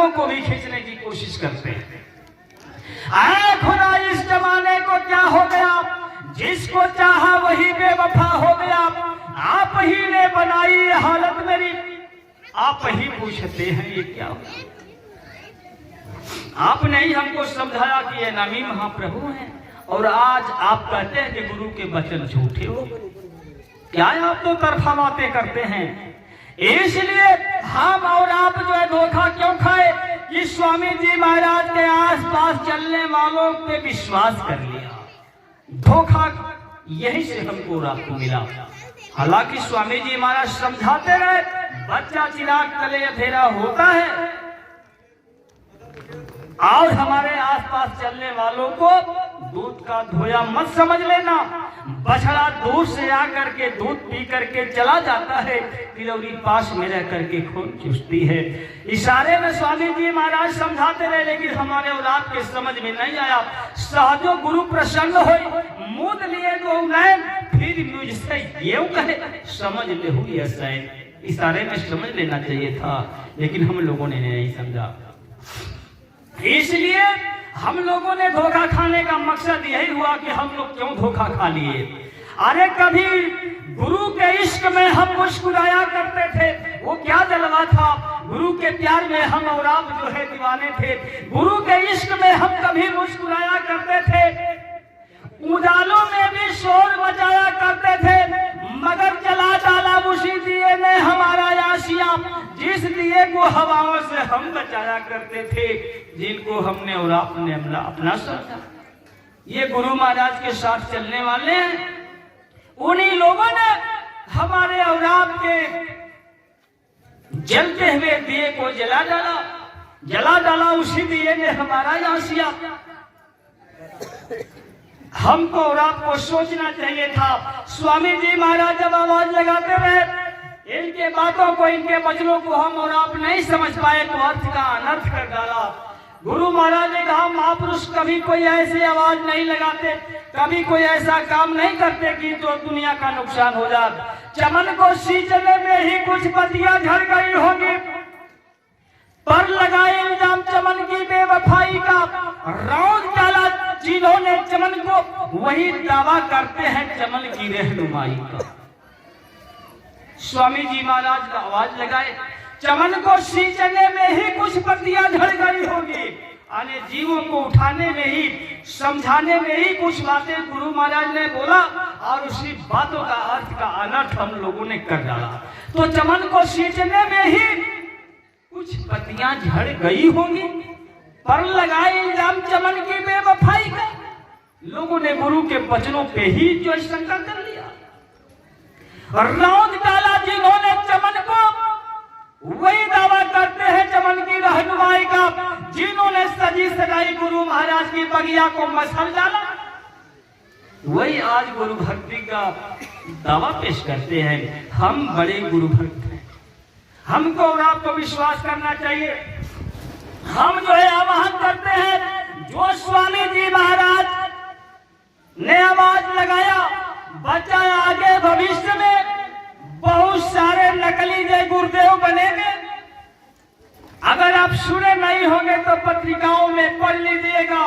लोगों को भी खींचने की कोशिश करते हैं। आए खुदा, इस जमाने को क्या हो गया, जिसको चाहा वही बेवफा हो गया। आप ही ने बनाई ये हालत मेरी, आप ही पूछते हैं ये क्या हो। आपने ही हमको समझाया कि ये नबी महाप्रभु हैं, और आज आप कहते हैं कि गुरु के वचन झूठे हो। क्या आप तो तरफा बातें करते हैं। इसलिए हम और आप जो है धोखा क्यों खाए कि स्वामी जी महाराज के आसपास चलने वालों पे विश्वास कर लिया। धोखा यही से हमको और आपको मिला। हालांकि स्वामी जी महाराज समझाते रहे, बच्चा चिराग तले अंधेरा होता है, और हमारे आसपास चलने वालों को दूध का धोया मत समझ लेना। बछड़ा दूर से आकर के दूध पी करके चला जाता है, किलौरी पास में रह करके खून चूसती है। इशारे में स्वामी जी महाराज समझाते रहे, लेकिन हमारे और आपके समझ में नहीं आया। सहजो गुरु प्रसन्न हो, मूद लिए तो नैन, फिर मुझसे ये कहे समझ ले हुई ऐसा। इशारे में समझ लेना चाहिए था, लेकिन हम लोगों ने नहीं समझा। इसलिए हम लोगों ने धोखा खाने का मकसद यही हुआ कि हम लोग क्यों धोखा खा लिए। अरे कभी गुरु के इश्क में हम मुस्कुराया करते थे, वो क्या जलवा था। गुरु के प्यार में हम और आप जो है दीवाने थे। गुरु के इश्क में हम कभी मुस्कुराया करते थे, उजालों में भी शोर मचाया करते थे, मगर जला डाला उसी दिए ने हमारा आशिया, जिस दिए को हवाओं से हम बचाया करते थे, जिनको हमने और आपने अपना समझा। ये गुरु महाराज के साथ चलने वाले हैं, उन्हीं लोगों ने हमारे और आपके जलते हुए दिए को जला डाला उसी दिए ने हमारा आशिया। हमको और आपको सोचना चाहिए था। स्वामी जी महाराज जब आवाज लगाते रहे, इनके बातों को, इनके वचनों को हम और आप नहीं समझ पाए तो अर्थ का अनर्थ कर डाला। गुरु महाराज ने कहा, महापुरुष कभी कोई ऐसी आवाज नहीं लगाते, कभी कोई ऐसा काम नहीं करते कि जो दुनिया का नुकसान हो जाए। चमन को सींचने में ही कुछ पत्तियां झड़ गई होगी, पर लगाए इल्जाम चमन की बेवफाई का। रौंद डाला जिन्होंने चमन को, वही दावा करते हैं चमन की रहनुमाई का। स्वामी जी महाराज का आवाज लगाए, चमन को सींचने में ही कुछ पत्तियां झड़ गई होगी, आने जीवों को उठाने में ही, समझाने में ही कुछ बातें गुरु महाराज ने बोला, और उसी बातों का अर्थ का अनर्थ हम लोगों ने कर डाला। तो चमन को सींचने में ही कुछ पत्तियां झड़ गई होंगी, पर लगाए इल्जाम चमन की बेवफाई का। लोगों ने गुरु के वचनों पे ही जो शंका कर लिया। रौंद डाला जिन्होंने चमन को, वही दावा करते हैं चमन की रहनुमाई का। जिन्होंने सजी सजाई गुरु महाराज की बगिया को मसल डाला, वही आज गुरु भक्ति का दावा पेश करते हैं। हम बड़े गुरु भक्त हैं, हमको और आपको विश्वास करना चाहिए। हम जो है आह्वान करते हैं, जो स्वामी जी महाराज ने आवाज लगाया, बच्चा आगे भविष्य में बहुत सारे नकली जय गुरुदेव बनेंगे। अगर आप सुने नहीं होंगे तो पत्रिकाओं में पढ़ लीजिएगा।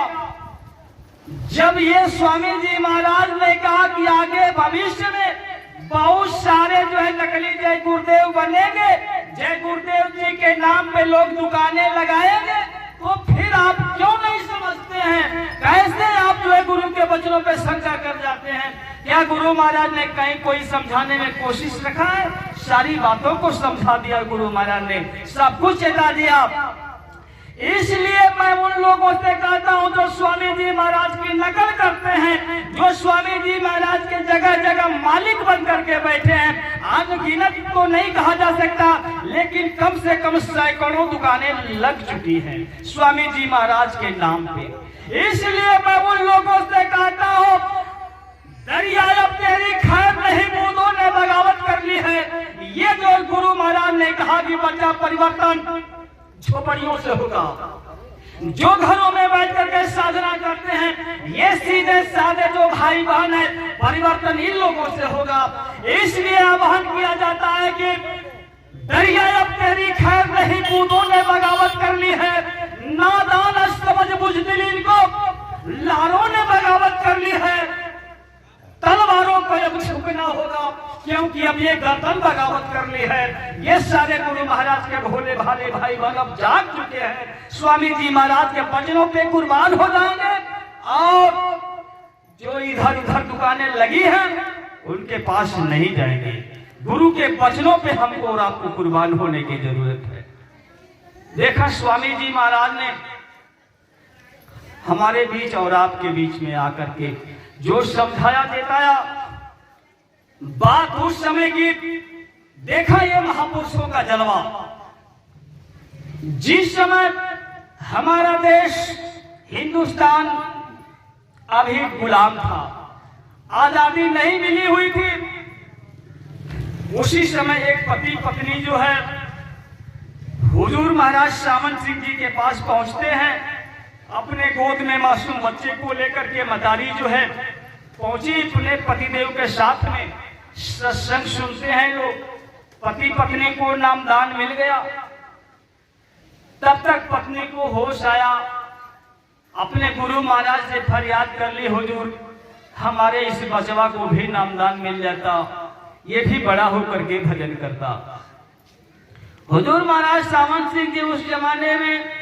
जब ये स्वामी जी महाराज ने कहा कि आगे भविष्य में बहुत सारे जो है नकली जय गुरुदेव बनेंगे, जय गुरुदेव जी के नाम पे लोग दुकानें लगाएंगे, तो फिर आप क्यों नहीं समझते हैं? कैसे आप जो है गुरु के वचनों पे शंका कर जाते हैं? क्या गुरु महाराज ने कहीं कोई समझाने में कोशिश रखा है? सारी बातों को समझा दिया गुरु महाराज ने, सब कुछ चेता दिया। इसलिए मैं उन लोगों से कहता हूं जो स्वामी जी महाराज की नकल करते हैं, जो स्वामी जी महाराज के जगह जगह मालिक बन करके बैठे हैं। अनगिनत को नहीं कहा जा सकता, लेकिन कम से कम सैकड़ों दुकानें लग चुकी हैं स्वामी जी महाराज के नाम पे। इसलिए मैं उन लोगों से कहता हूं, दरिया अब तेरी खैर नहीं, बूंदों ने बगावत कर ली है। ये जो गुरु महाराज ने कहा कि बच्चा परिवर्तन झोपड़ियों से होगा, जो घरों में बैठ करके साधना करते हैं, ये सीधे साधे जो भाई बहन है, परिवर्तन इन लोगों से होगा। इसलिए आह्वान किया जाता है कि दरिया अब तेरी खैर नहीं, बूंदों ने बगावत कर ली है। मर्दन बगावत कर ली है। ये सारे गुरु महाराज के भोले भाले भाई बहन अब जाग चुके हैं, स्वामी जी महाराज के वचनों पे कुर्बान हो जाएंगे और जो इधर उधर दुकानें लगी हैं उनके पास नहीं जाएंगे। गुरु के वचनों पे हमको और आपको कुर्बान होने की जरूरत है। देखा स्वामी जी महाराज ने हमारे बीच और आपके बीच में आकर के जो समझाया देताया बात उस समय की, देखा ये महापुरुषों का जलवा। जिस समय हमारा देश हिंदुस्तान अभी गुलाम था, आजादी नहीं मिली हुई थी, उसी समय एक पति पत्नी जो है हुजूर महाराज सामंत सिंह जी के पास पहुंचते हैं। अपने गोद में मासूम बच्चे को लेकर के मदारी जो है पहुंची अपने पतिदेव के साथ में। सत्संग सुनते हैं लोग, पति पत्नी को नामदान मिल गया। तब तक पत्नी को होश आया, अपने गुरु महाराज से फरियाद कर ली, हुजूर हमारे इस बचवा को भी नामदान मिल जाता, ये भी बड़ा होकर के भजन करता। हुजूर महाराज सामंत सिंह जी उस जमाने में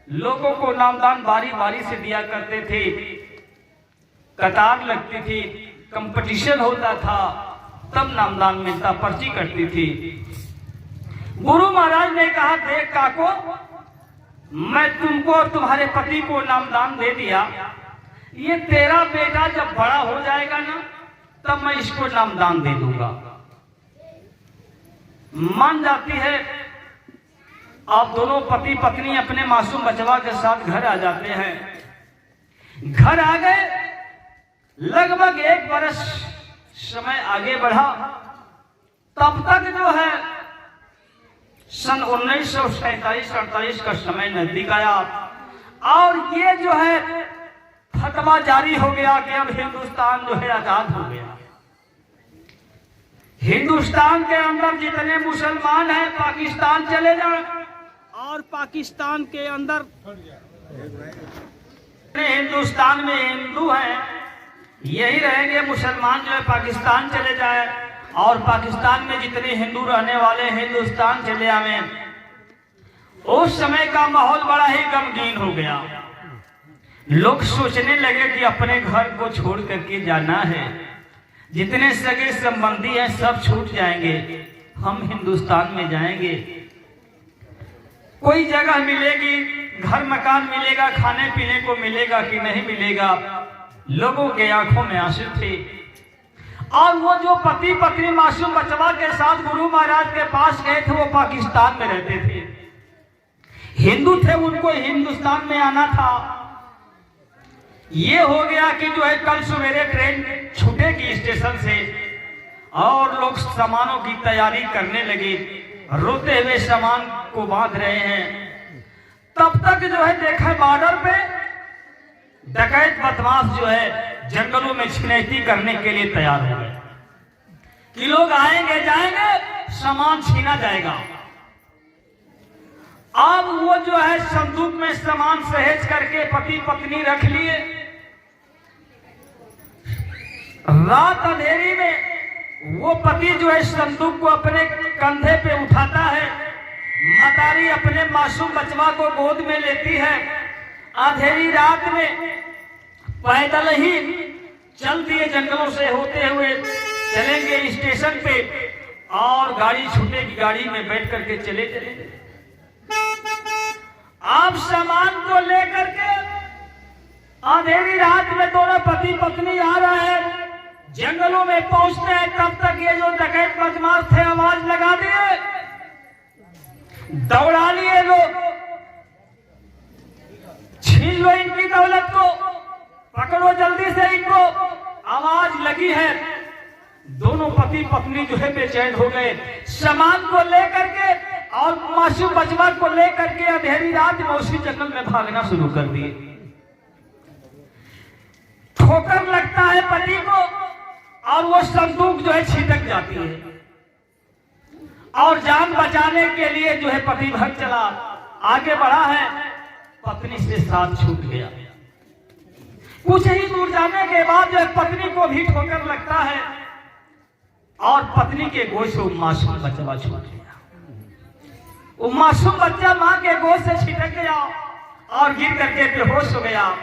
लोगों को नामदान बारी बारी से दिया करते थे, कतार लगती थी, कंपटीशन होता था, तब नामदान मिलता, पर्ची कटती थी। गुरु महाराज ने कहा, देख काको, मैं तुमको और तुम्हारे पति को नामदान दे दिया, ये तेरा बेटा जब बड़ा हो जाएगा ना तब मैं इसको नामदान दे दूंगा। मान जाती है। आप दोनों पति पत्नी अपने मासूम बचवा के साथ घर आ जाते हैं। घर आ गए, लगभग 1 बरस समय आगे बढ़ा। तब तक जो है सन 1947-48 का समय नजदीक आया और ये जो है फतवा जारी हो गया कि अब हिंदुस्तान जो है आजाद हो गया। हिंदुस्तान के अंदर जितने मुसलमान हैं पाकिस्तान चले जाएं और पाकिस्तान के अंदर हिंदुस्तान में हिंदू हैं यही रहेंगे, मुसलमान जो है पाकिस्तान चले जाए और पाकिस्तान में जितने हिंदू रहने वाले हिंदुस्तान चले आवे। उस समय का माहौल बड़ा ही गमगीन हो गया। लोग सोचने लगे कि अपने घर को छोड़ करके जाना है, जितने सगे संबंधी हैं सब छूट जाएंगे, हम हिंदुस्तान में जाएंगे। कोई जगह मिलेगी, घर मकान मिलेगा, खाने पीने को मिलेगा कि नहीं मिलेगा। लोगों के आंखों में आंसू थे और वो जो पति पत्नी मासूम बचवा के साथ गुरु महाराज के पास गए थे वो पाकिस्तान में रहते थे, हिंदू थे, उनको हिंदुस्तान में आना था। ये हो गया कि जो है कल सवेरे ट्रेन छूटेगी स्टेशन से और लोग सामानों की तैयारी करने लगे, रोते हुए सामान को बांध रहे हैं। तब तक जो है देखा बॉर्डर पे डकैत बदमाश जो है जंगलों में छिनैती करने के लिए तैयार हो गए कि लोग आएंगे जाएंगे, सामान छीना जाएगा। अब वो जो है संदूक में सामान सहेज करके पति पत्नी रख लिए। रात अंधेरी में वो पति जो है संदूक को अपने कंधे पे उठाता है, मतारी अपने मासूम बचवा को गोद में लेती है। अंधेरी रात में पैदल ही चल दिए, जंगलों से होते हुए चलेंगे स्टेशन पे और गाड़ी छूटेगी, गाड़ी में बैठ करके चले चलेंगे। आप सामान को लेकर के अंधेरी रात में दोनों पति पत्नी आ रहे हैं, जंगलों में पहुंचते हैं। तब तक ये जो डकैत बदमाश थे आवाज लगा दिए, दौड़ा लिए लोग, छीन लो इनकी दौलत को, पकड़ो जल्दी से इनको। आवाज लगी है, दोनों पति पत्नी जो है बेचैन हो गए, सामान को लेकर के और मासूम बचवा को लेकर के अंधेरी रात में उसी जंगल में भागना शुरू कर दिए। ठोकर लगता है पति को और वो संदूक जो है छिटक जाती है और जान बचाने के लिए जो है पति भाग चला, आगे बढ़ा है, पत्नी से साथ छूट गया। कुछ ही दूर जाने के बाद जो पत्नी को भी ठोकर लगता है, और पत्नी के गोद से वो मासूम बच्चा छूट गया। वो मासूम बच्चा मां के गोद से छिटक गया और गिर करके बेहोश हो गया।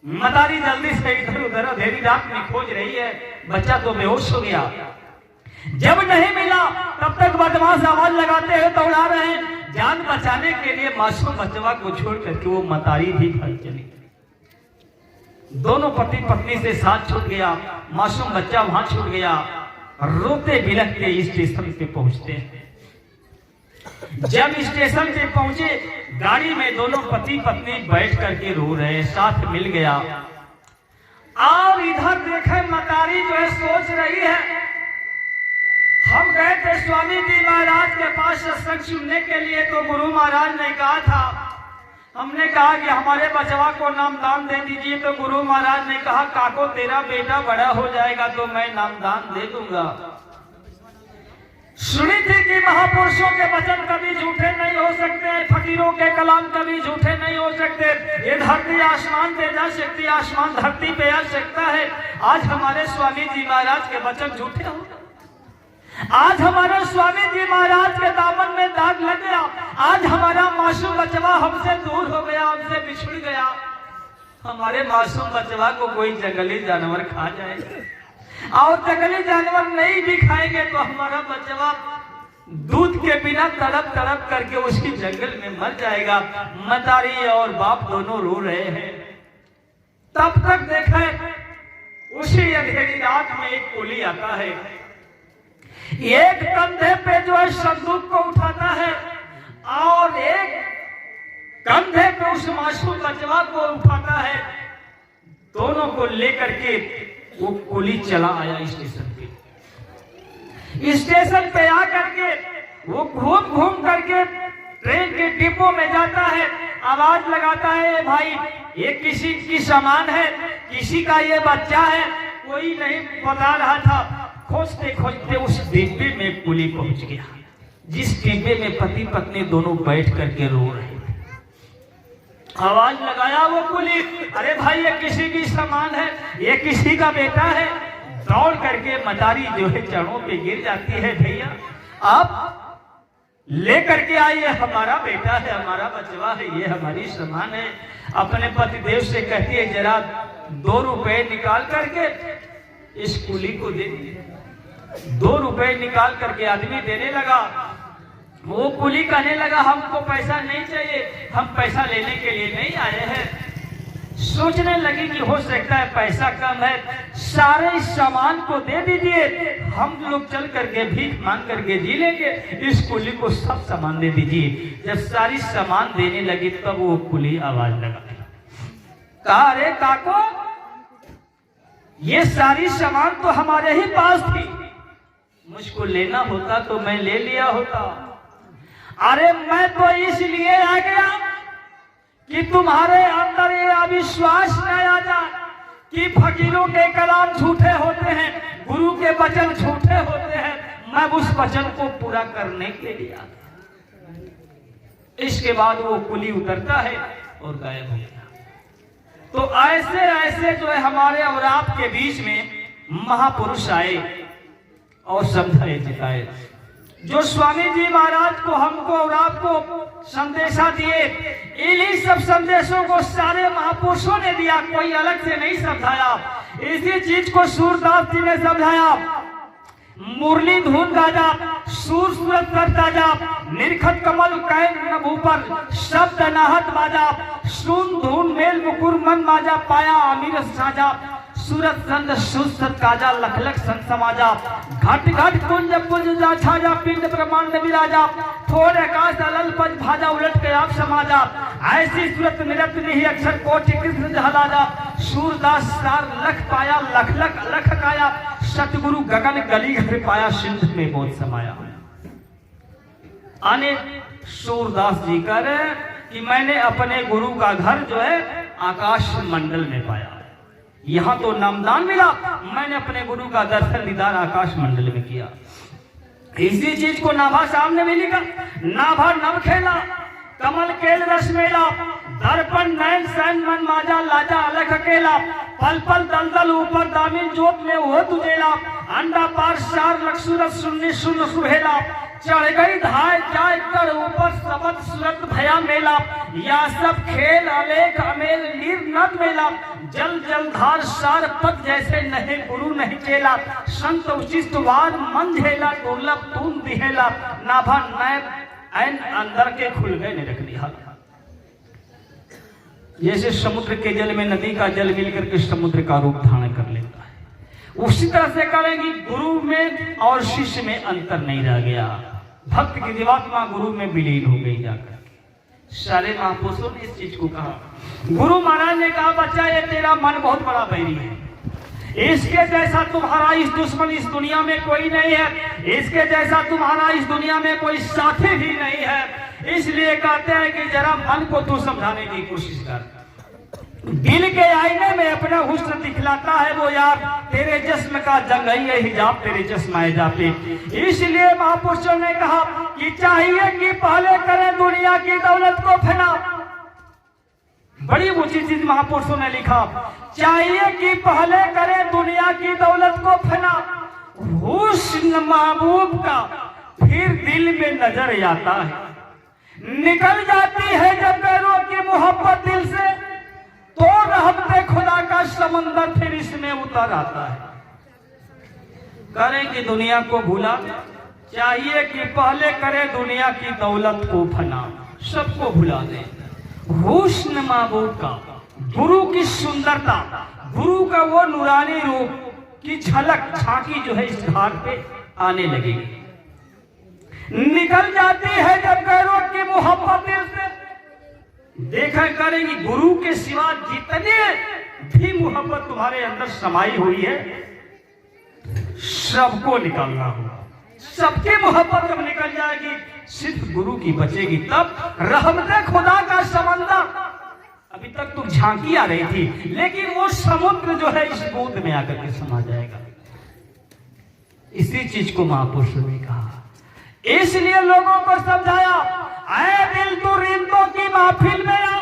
मतारी जल्दी से इधर उधर अंधेरी रात में खोज रही है, बच्चा तो बेहोश हो गया। जब नहीं मिला तब तक बदमाश आवाज लगाते हुए दौड़ा रहे हैं। जान बचाने के लिए मासूम बच्चा को छोड़ करके वो मतारी भी भाग चली। दोनों पति पत्नी से साथ छूट गया, मासूम बच्चा वहां छूट गया। रोते बिलखते स्टेशन पे पहुंचते हैं। जब स्टेशन पे पहुंचे, गाड़ी में दोनों पति पत्नी बैठ करके रो रहे, साथ मिल गया। और इधर देखे मतारी जो है सोच रही है, हम गए थे स्वामी जी महाराज के पास सत्संग सुनने के लिए, तो गुरु महाराज ने कहा था, हमने कहा कि हमारे बचवा को नामदान दे दीजिए, तो गुरु महाराज ने कहा काको तेरा बेटा बड़ा हो जाएगा तो मैं नामदान दे दूंगा। सुनी थी कि महापुरुषों के वचन कभी झूठे नहीं हो सकते, फकीरों के कलाम कभी झूठे नहीं हो सकते। ये धरती आसमान पे जा सकती, आसमान धरती पे आ सकता है। आज हमारे स्वामी जी महाराज के वचन झूठे हो गए। आज हमारे स्वामी जी महाराज के दामन में दाग लग गया। आज हमारा मासूम बचवा हमसे दूर हो गया, हमसे बिछुड़ गया। हमारे मासूम बचवा को कोई जंगली जानवर खा जाएगा, और जंगली जानवर नहीं भी खाएंगे तो हमारा बचवा दूध के बिना तड़प तड़प करके उसकी जंगल में मर जाएगा। मतारी और बाप दोनों रो रहे हैं। तब तक देखे उसी अंधेरी रात में एक कुली आता है, एक कंधे पे जो है संदूक को उठाता है और एक कंधे पे उस मासूम बचवा को उठाता है। दोनों को लेकर के वो कुली चला आया स्टेशन पे। स्टेशन पे आकर के वो घूम घूम करके ट्रेन के डिब्बों में जाता है, आवाज लगाता है, भाई ये किसी की सामान है, किसी का ये बच्चा है। कोई नहीं बता रहा था। खोजते खोजते उस डिब्बे में कुली पहुंच गया, जिस डिब्बे में पति पत्नी दोनों बैठ करके रो रहे थे। आवाज लगाया वो कुली, अरे भाई ये किसी की सामान है, ये किसी का बेटा है। दौड़ करके मतारी जो है चरणों पे गिर जाती है, भैया आप लेकर के आइए, हमारा बेटा है, हमारा बचवा है, ये हमारी सामान है। अपने पतिदेव से कहती है जरा 2 रुपए निकाल करके इस कुली को दे दिए। 2 रुपए निकाल करके आदमी देने लगा। वो कुली कहने लगा हमको पैसा नहीं चाहिए, हम पैसा लेने के लिए नहीं आए हैं। सोचने लगी कि हो सकता है पैसा कम है, सारे सामान को दे दीजिए, हम लोग चल करके भीख मांग करके जी लेंगे, इस कुली को सब सामान दे दीजिए। जब सारी सामान देने लगी तब वो कुली आवाज लगा, कहा अरे काको ये सारी सामान तो हमारे ही पास थी, मुझको लेना होता तो मैं ले लिया होता। अरे मैं तो इसलिए आ गया कि तुम्हारे अंदर ये अविश्वास न आ जाए कि फकीरों के कलाम झूठे होते हैं, गुरु के वचन झूठे होते हैं। मैं उस वचन को पूरा करने के लिए आ गया। इसके बाद वो कुली उतरता है और गायब हो गया। तो ऐसे ऐसे जो है हमारे और आपके बीच में महापुरुष आए और समझाए जिताए, जो स्वामी जी महाराज को हमको और आपको संदेशा दिए। इन्हीं सब संदेशों को सारे महापुरुषों ने दिया, कोई अलग से नहीं समझाया। इसी चीज को सूरदास जी ने समझाया। मुरली धुन गाजा, सूर सूरत करता जा, निरखत कमल कैन नभ ऊपर, शब्द नाहत बाजा, सुन धुन मेल मुकुर मन माजा, पाया अमीर साजा, सूरत संद सुसत काजा, लख लख संत समाजा, घट घट कुंज पुंज जा छाजा, पिंड ब्रह्मांड विराजा, थोड़ आकाश अलल पज भाजा, उलट के आप समाजा, ऐसी सूरत निरत नहीं अक्षर कोटि कृष्ण जहलाजा, सूरदास सार लख पाया, लख लख लख काया, सतगुरु गगन गली घर पाया, सिंध में बोध समाया। आने सूरदास जी कह रहे कि मैंने अपने गुरु का घर जो है आकाश मंडल में पाया। यहाँ तो नामदान मिला, मैंने अपने गुरु का दर्शन दीदार आकाश मंडल में किया। इसी चीज को नाभा सामने भी लिखा, नाभा नव खेला, कमल केल रस मेला, दर्पण नयन सैन मन माजा, लाजा अलग अकेला, पल पल दलदल ऊपर दामिन जोत में वो तुझेला, अंडा पार 4 लाख सूरज सुन्नी सुन सुहेला, चढ़ गई धाय जाय कर ऊपर सबद सूरत भया मेला, या सब खेल अलेख अमेल नीर नद मेला, जल जलधार सार पद जैसे नहीं गुरु नहीं चेला, संत उचित वार मन झेला, दुर्लभ तुम दिहेला, नाभा नैब ऐन अंदर के खुल गए ने रख लिया। जैसे समुद्र के जल में नदी का जल मिलकर के समुद्र का रूप धारण कर लेता है, उसी तरह से करेंगी गुरु में और शिष्य में अंतर नहीं रह गया। भक्त की जीवात्मा गुरु में विलीन हो गई जाकर। सारे महापुरुषों ने इस चीज को कहा। गुरु महाराज ने कहा, बच्चा ये तेरा मन बहुत बड़ा बैरी है, इसके जैसा तुम्हारा इस दुश्मन इस दुनिया में कोई नहीं है, इसके जैसा तुम्हारा इस दुनिया में कोई साथी भी नहीं है, इसलिए कहते हैं कि जरा मन को तू समझाने की कोशिश कर। दिल के आईने में अपना हुस्न दिखलाता है वो यार, तेरे जिस्म का जंगई है हिजाब तेरे जिस्म जाते। इसलिए महापुरुषों ने कहा कि चाहिए कि पहले करें दुनिया की दौलत को फना। बड़ी ऊंची चीज महापुरुषों ने लिखा, चाहिए कि पहले करें दुनिया की दौलत को फना, हुस्न महबूब का फिर दिल में नजर आता है, निकल जाती है जब गैरों की मोहब्बत दिल से, तो रहमते खुदा का समंदर फिर इसमें उतर आता है। करें कि दुनिया को भूला, चाहिए कि पहले करें दुनिया की दौलत को फना, सबको भुला दे। हुस्न महबूब का, गुरु की सुंदरता, गुरु का वो नूरानी रूप की झलक झांकी जो है इस घाट पे आने लगेगी, निकल जाती है जब गैरों की मोहब्बत दिल से। देखा करेंगी गुरु के सिवा जितने भी मोहब्बत तुम्हारे अंदर समाई हुई है सबको निकालना होगा, सबकी मोहब्बत जब निकल जाएगी सिर्फ गुरु की बचेगी, तब रहमते खुदा का समंदर। अभी तक तो झांकी आ रही थी, लेकिन वो समुद्र जो है इस बूंद में आकर के समा जाएगा। इसी चीज को महापुरुषों ने कहा, इसलिए लोगों को समझाया, आए दिल तू रिंदों की महफिल में आ,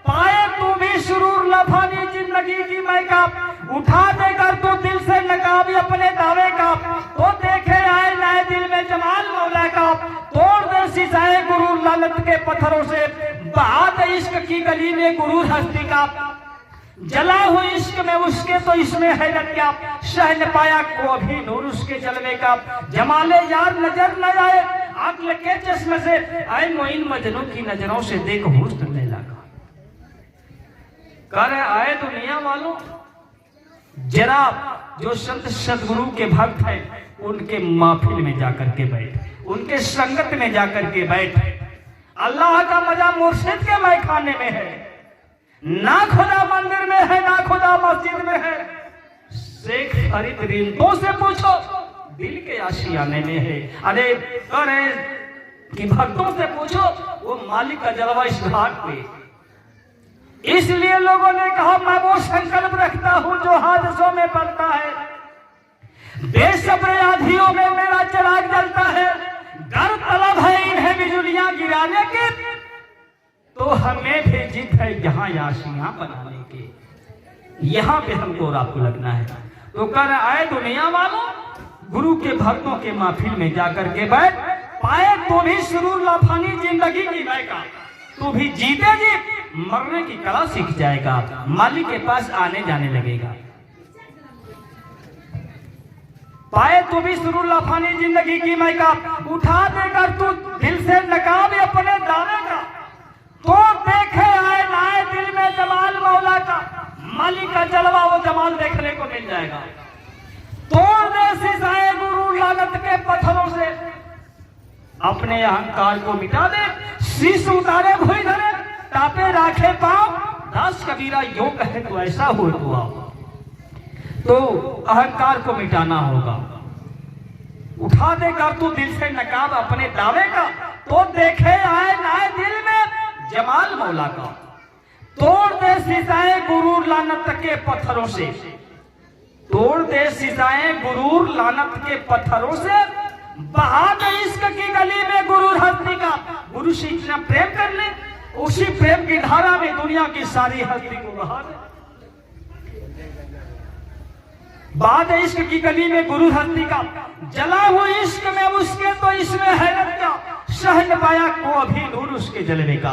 पाए तू भी सुरूर लफानी जिंदगी की महकाब, उठा देकर तू दिल से नकाब अपने दावे का, तो देखे आए नए दिल में जमाल मौला का, तोड़ दे शीशाए गुरु लालत के पत्थरों से, बहा दे इश्क की गली में गुरु हस्ती का, जला हुई इश्क में उसके तो इसमें हैरत क्या, सह न पाया को भी नूर उसके जलवे का, जमाले यार नजर न आए अक्ल के चश्मे से, आए मोइन मजनू की नजरों से देख हुस्न लैला का। कह रहे आए दुनिया वालों, जरा जो संत सदगुरु के भक्त हैं उनके महफिल में जाकर के बैठ, उनके संगत में जाकर के बैठ। अल्लाह का मजा मुर्शिद के मैखाने में है, ना खुदा मंदिर में है, ना खुदा मस्जिद में है। शेख फरीद रिंदों से पूछो, दिल के आशियाने में है। अरे कि भक्तों से पूछो, वो मालिक का जलवा इस घाट पे। इसलिए लोगों ने कहा, मैं वो संकल्प रखता हूं जो हादसों में पड़ता है, बेसब्र आंधियों में मेरा चिराग जलता है, गर तलब है इन्हें बिजुलियां गिराने की, तो हमें भी जिद है जहां आशियां बनाने के, यहां पे हमको और आपको लगना है। तो कर आए दुनिया वालों, गुरु के भक्तों के महफिल में जाकर के बैठ, पाए तो भी सुरूर लाफानी जिंदगी की महका, तू भी जीते जी मरने की कला सीख जाएगा, मालिक के पास आने जाने लगेगा। पाए तो भी सुरूर लाफानी जिंदगी की महका, उठा देकर तू दिल से नकाब अपने दावे का, तो देखे आए लाए दिल में जमाल मौला का, मालिक का जलवा वो जमाल देखने को मिल जाएगा। तोड़ दे शीशाए गुरु लानत के पत्थरों से, अपने अहंकार को मिटा दे, शीश उतारे भुई धरे, तापे राखे पाओ, दास कबीरा यो कहे तो ऐसा हो तो आओ। तो अहंकार को मिटाना होगा, उठा देकर तू दिल से नकाब अपने दावे का, तो देखे आए लाए दिल में जमाल मौला का, तोड़ दे शीशाए गुरूर लानत के पत्थरों से, तोड़ दे शीशाए गुरूर लानत के पत्थरों से, बहा दे इश्क की गली में गुरूर हस्ती का। गुरु से इतना प्रेम कर ले, उसी प्रेम की धारा में दुनिया की सारी हस्ती को बहा दे। बात है इश्क की गली में गुरु हस्ती का, जला हुआ इश्क में उसके तो इसमें हैरत क्या, सह न पाया को अभी नूर उसके जलवे का।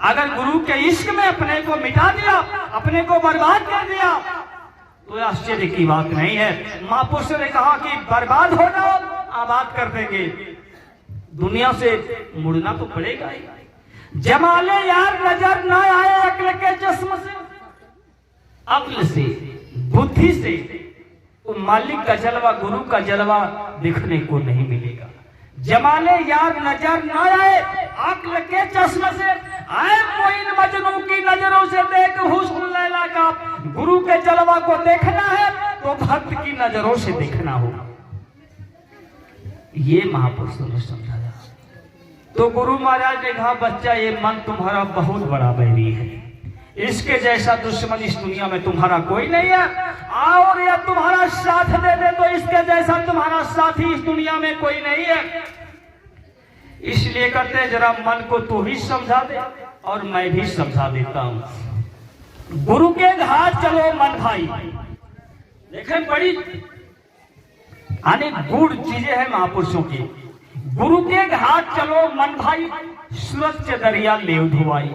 अगर गुरु के इश्क में अपने को मिटा दिया, अपने को बर्बाद कर दिया, तो आश्चर्य की बात नहीं है। महापुरुष ने कहा कि बर्बाद हो जाओ, आबाद कर देंगे, दुनिया से मुड़ना तो पड़ेगा ही। जमाले यार नजर ना आए अक्ल के चश्म से, अक्ल से, बुद्धि से वो मालिक का जलवा, गुरु का जलवा देखने को नहीं मिलेगा। जमाले यार नजर ना आए अक्ल के चश्म से, आए मोइन मजनू की नजरों से देख हुस्न लैला का। गुरु के जलवा को देखना है तो भक्त की नजरों से देखना होगा। ये महापुरुषों ने समझाया। तो गुरु महाराज ने कहा, बच्चा ये मन तुम्हारा बहुत बड़ा बैरी है, इसके जैसा दुश्मन इस दुनिया में तुम्हारा कोई नहीं है। और या तुम्हारा साथ दे दे तो इसके जैसा तुम्हारा साथी इस दुनिया में कोई नहीं है। इसलिए कहते हैं जरा मन को तू ही समझा दे और मैं भी समझा देता हूं। गुरु के घाट चलो मन भाई, देखें बड़ी अनेक गूढ़ चीजें हैं महापुरुषों की। गुरु के घाट चलो मन भाई, सूरज से दरिया लेव धुआई,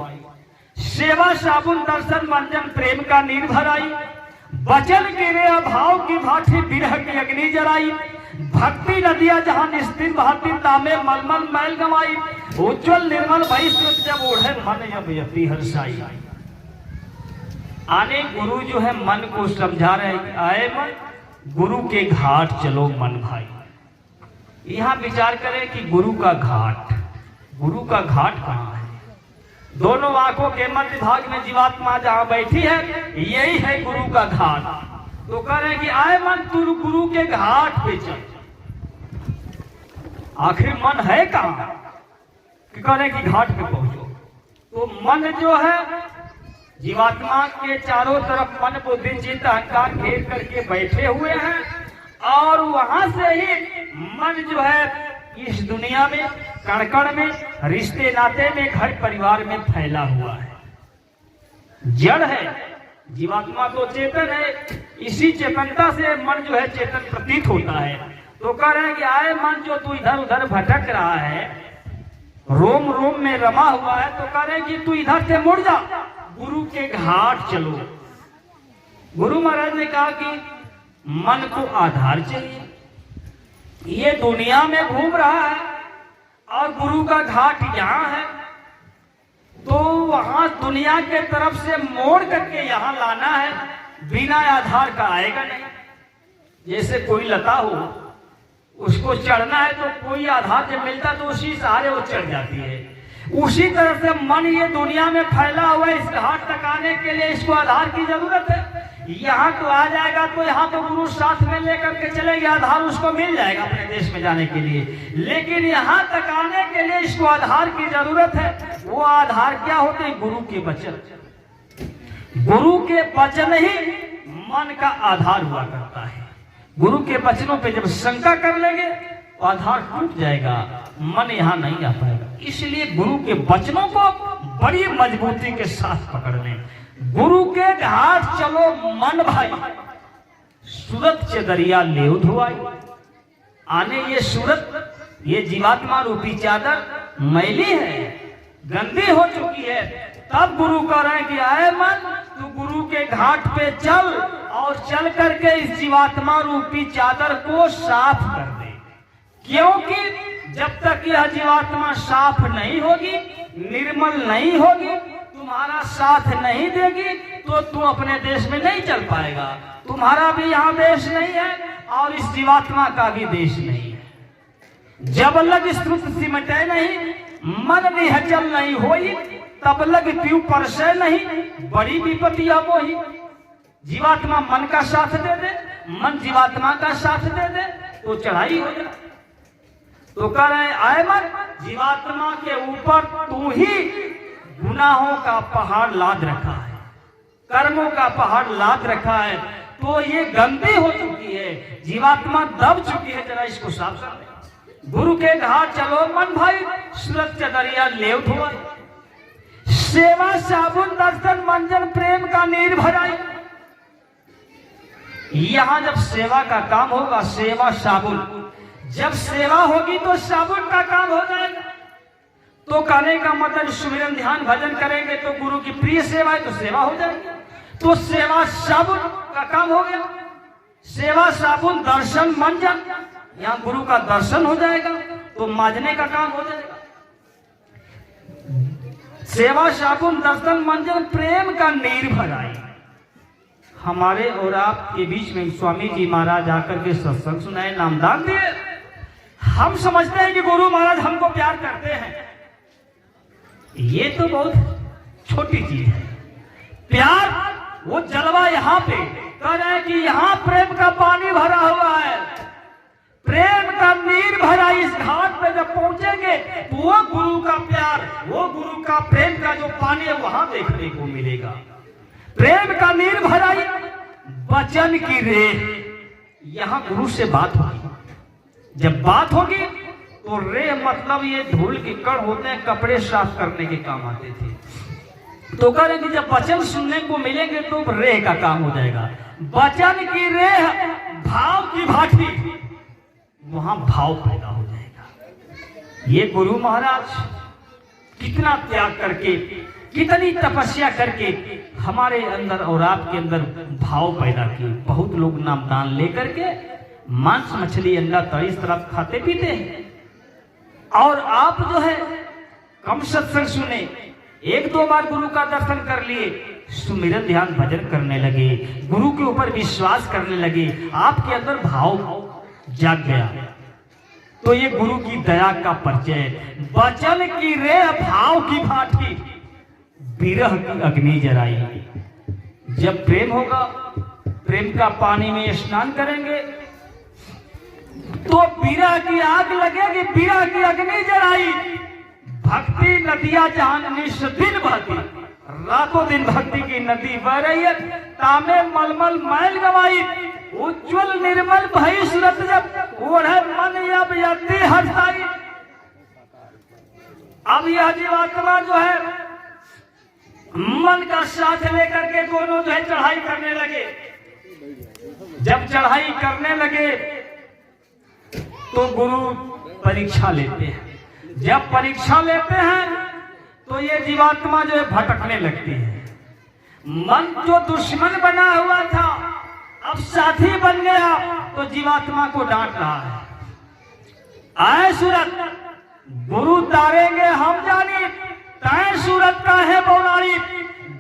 सेवा साबुन दर्शन मंजन प्रेम का नीर भराई, बचल गिरे अभाव की भाठी बिरह की अग्नि जराई, भक्ति नदिया जहां निस्तिर बहाती तामे मलमल मैल गवाई, उज्जवल निर्मल भई सूरज जब ओढ़े मन जब यति हर्षाई। आने गुरु जो है मन को समझा रहे, आए मन गुरु के घाट चलो मन भाई। यहां विचार करें कि गुरु का घाट कहां है? दोनों आंखों के मध्य भाग में जीवात्मा जहां बैठी है, यही है गुरु का घाट। तो कह रहे कि आए मन तू गुरु के घाट पे चल। आखिर मन है कहां कि कह रहे कि घाट पे पहुंचो। तो मन जो है जीवात्मा के चारों तरफ मन बुद्धि चित्त अहंकार घेर करके बैठे हुए हैं, और वहां से ही मन जो है इस दुनिया में कण कण में, रिश्ते नाते में, घर परिवार में फैला हुआ है। जड़ है, जीवात्मा तो चेतन है, इसी चेतनता से मन जो है चेतन प्रतीत होता है। तो कह रहे हैं कि आए मन जो तू इधर उधर भटक रहा है, रोम रोम में रमा हुआ है, तो कह रहे हैं कि तू इधर से मुड़ जा, गुरु के घाट चलो। गुरु महाराज ने कहा कि मन को आधार चाहिए, ये दुनिया में घूम रहा है और गुरु का घाट यहाँ है, तो वहां दुनिया के तरफ से मोड़ करके यहाँ लाना है, बिना आधार का आएगा नहीं। जैसे कोई लता हो, उसको चढ़ना है तो कोई आधार जब मिलता तो उसी सहारे वो चढ़ जाती है। उसी तरह से मन ये दुनिया में फैला हुआ है, इस घाट तक आने के लिए इसको आधार की जरूरत है। यहाँ तो आ जाएगा तो यहाँ तो गुरु साथ में लेकर के चलेंगे, आधार उसको मिल जाएगा अपने देश में जाने के लिए। लेकिन यहाँ तक आने के लिए इसको आधार की जरूरत है। वो आधार क्या होते हैं? गुरु के वचन। गुरु के वचन ही मन का आधार हुआ करता है। गुरु के वचनों पे जब शंका कर लेंगे तो आधार टूट जाएगा, मन यहाँ नहीं आ पाएगा। इसलिए गुरु के वचनों को बड़ी मजबूती के साथ पकड़ लें। गुरु के घाट चलो मन भाई, सूरत से दरिया लेव धुआई। आने ये सूरत, ये जीवात्मा रूपी चादर मैली है, गंदी हो चुकी है। तब गुरु कह रहे हैं कि आए मन तू गुरु के घाट पे चल, और चल करके इस जीवात्मा रूपी चादर को साफ कर दे। क्योंकि जब तक यह जीवात्मा साफ नहीं होगी, निर्मल नहीं होगी, तुम्हारा साथ नहीं देगी, तो तू अपने देश में नहीं चल पाएगा। तुम्हारा भी यहाँ देश नहीं है और इस जीवात्मा का भी देश नहीं है। जब लग श्रुत सिमटे नहीं, मन निहचल नहीं होई, तब लग पीऊ परसे नहीं, बड़ी विपत्ति अब वही। जीवात्मा मन का साथ दे दे, मन जीवात्मा का साथ दे दे, तो चढ़ाई हो जाए। तो कह रहे आए मन जीवात्मा के ऊपर तू ही गुनाहों का पहाड़ लाद रखा है, कर्मों का पहाड़ लाद रखा है, तो ये गंदी हो चुकी है, जीवात्मा दब चुकी है, जरा इसको साफ कर दे। गुरु के घाट चलो मन भाई, सूरज से दरिया लेव धुआई, सेवा साबुन दर्शन मंजन प्रेम का नीर भराई। यहाँ जब सेवा का काम होगा, सेवा साबुन, जब सेवा होगी तो साबुन का काम हो जाएगा। तो कहने का मतलब सुमिरन ध्यान भजन करेंगे तो गुरु की प्रिय सेवा है तो सेवा हो जाएगी। तो सेवा साबुन का काम हो गया। सेवा साबुन दर्शन मंजन, यहाँ गुरु का दर्शन हो जाएगा तो मांजने का काम हो जाएगा। सेवा साबुन दर्शन मंजन प्रेम का नीर भराई। हमारे और आपके बीच में स्वामी जी महाराज आकर के सत्संग सुनाए, नामदान दिए। हम समझते हैं कि गुरु महाराज हमको प्यार करते हैं, ये तो बहुत छोटी चीज है। प्यार वो जलवा यहाँ पे कह रहे हैं कि यहाँ प्रेम का पानी भरा हुआ है, प्रेम का नीर भरा। इस घाट पे जब पहुंचेंगे तो वो गुरु का प्यार, वो गुरु का प्रेम का जो पानी है वहां देखने को मिलेगा। प्रेम का नीर भरा, वचन की रेह। यहाँ गुरु से बात होगी, जब बात होगी तो रेह मतलब ये धूल के कण होते हैं, कपड़े साफ करने के काम आते थे। तो कह रहे कि जब वचन सुनने को मिलेंगे तो रेह का काम हो जाएगा। वचन की रेह, भाव की भाटी, वहां भाव पैदा हो जाएगा। ये गुरु महाराज कितना त्याग करके, कितनी तपस्या करके हमारे अंदर और आपके अंदर भाव पैदा किए। बहुत लोग नामदान लेकर के मांस मछली अंडा तरी इस तरफ खाते पीते हैं, और आप जो है कम सत्संग सुने, एक दो बार गुरु का दर्शन कर लिए, सुमिरन ध्यान भजन करने लगे, गुरु के ऊपर विश्वास करने लगे, आपके अंदर भाव जाग गया, तो ये गुरु की दया का परिचय। वचन की रेह, भाव की भाटी, विरह की अग्नि जराई। जब प्रेम होगा, प्रेम का पानी में स्नान करेंगे तो विरह की आग लगेगी, विरह की अग्नि जराई। भक्ति नदियां जहां निस्दिन बहती, रातों दिन भक्ति की नदी बह रही है। तामे मलमल मैल गवाई, उज्जवल निर्मल भई सूरत जब ओढ़े मन अब यति हटाई। अब यह जीवात्मा जो है मन का साथ लेकर के दोनों जो है चढ़ाई करने लगे। जब चढ़ाई करने लगे तो गुरु परीक्षा लेते हैं। जब परीक्षा लेते हैं तो ये जीवात्मा जो है भटकने लगती है। मन जो दुश्मन बना हुआ था अब साथी बन गया, तो जीवात्मा को डांट रहा है, आए सूरत गुरु तारेंगे हम जानी, तय सूरत का है बौनारी,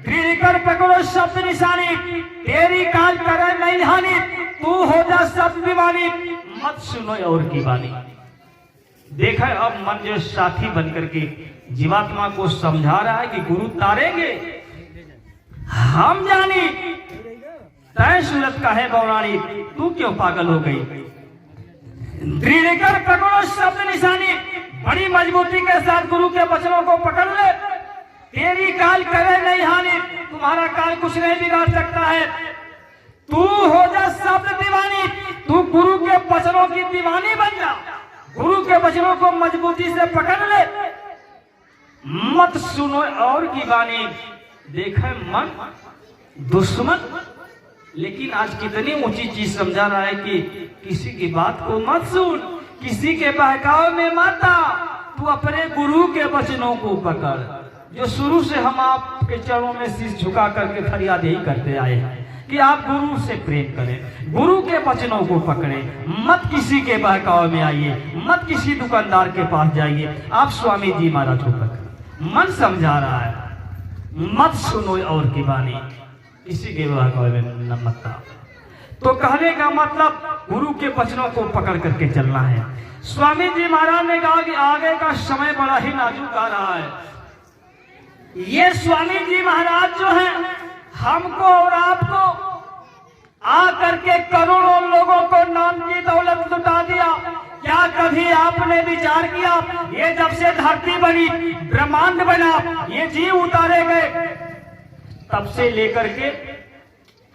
दृढ़ कर पकड़ो शब्द निशानी, तेरी काल करे नहीं हानि, तू हो जा सब दीवानी, मत सुनो और की बानी। देखा अब मन जो साथी बनकर के जीवात्मा को समझा रहा है कि गुरु तारेंगे हम जानी, तय सूरत का है बौरानी, तू क्यों पागल हो गई। दृढ़ कर पकड़ो शब्द निशानी, बड़ी मजबूती के साथ गुरु के वचनों को पकड़ ले, तेरी काल करे नहीं हानि, तुम्हारा काल कुछ नहीं बिगाड़ सकता है, तू हो जा शब्द दीवानी, तू गुरु के वचनों की दीवानी बन जा, गुरु के वचनों को मजबूती से पकड़ ले, मत सुनो और की बानी। देखे मन दुश्मन, लेकिन आज कितनी ऊंची चीज समझा रहा है कि किसी की बात को मत सुन, किसी के बहकाव में मत आ, तू अपने गुरु के वचनों को पकड़। जो शुरू से हम आपके चरणों में शीश झुका करके फरियाद यही करते आए हैं कि आप गुरु से प्रेम करें, गुरु के वचनों को पकड़ें, मत किसी के बहकाव में आइए, मत किसी दुकानदार के पास जाइए, आप स्वामी जी महाराज को पकड़ें। मन समझा रहा है, मत सुनो और की बानी, किसी के बहकाव में न मत आओ। तो कहने का मतलब गुरु के वचनों को पकड़ करके चलना है। स्वामी जी महाराज ने कहा कि आगे का समय बड़ा ही नाजुक आ रहा है। ये स्वामी जी महाराज जो है हमको और आपको आकर के करोड़ों लोगों को नाम की दौलत लुटा दिया। क्या कभी आपने विचार किया, ये जब से धरती बनी, ब्रह्मांड बना, ये जीव उतारे गए, तब से लेकर के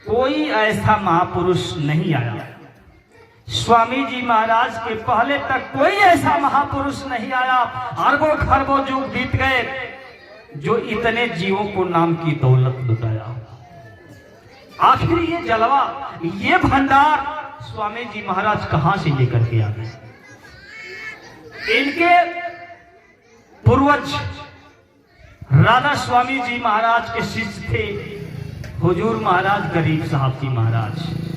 कोई ऐसा महापुरुष नहीं आया। स्वामी जी महाराज के पहले तक कोई ऐसा महापुरुष नहीं आया। अरबों खरबों युग बीत गए जो इतने जीवों को नाम की दौलत लुटाया। आखिर ये जलवा, ये भंडार स्वामी जी महाराज कहां से लेकर के आ गए? इनके पूर्वज राधा स्वामी जी महाराज के शिष्य थे हुजूर महाराज गरीब साहब जी महाराज।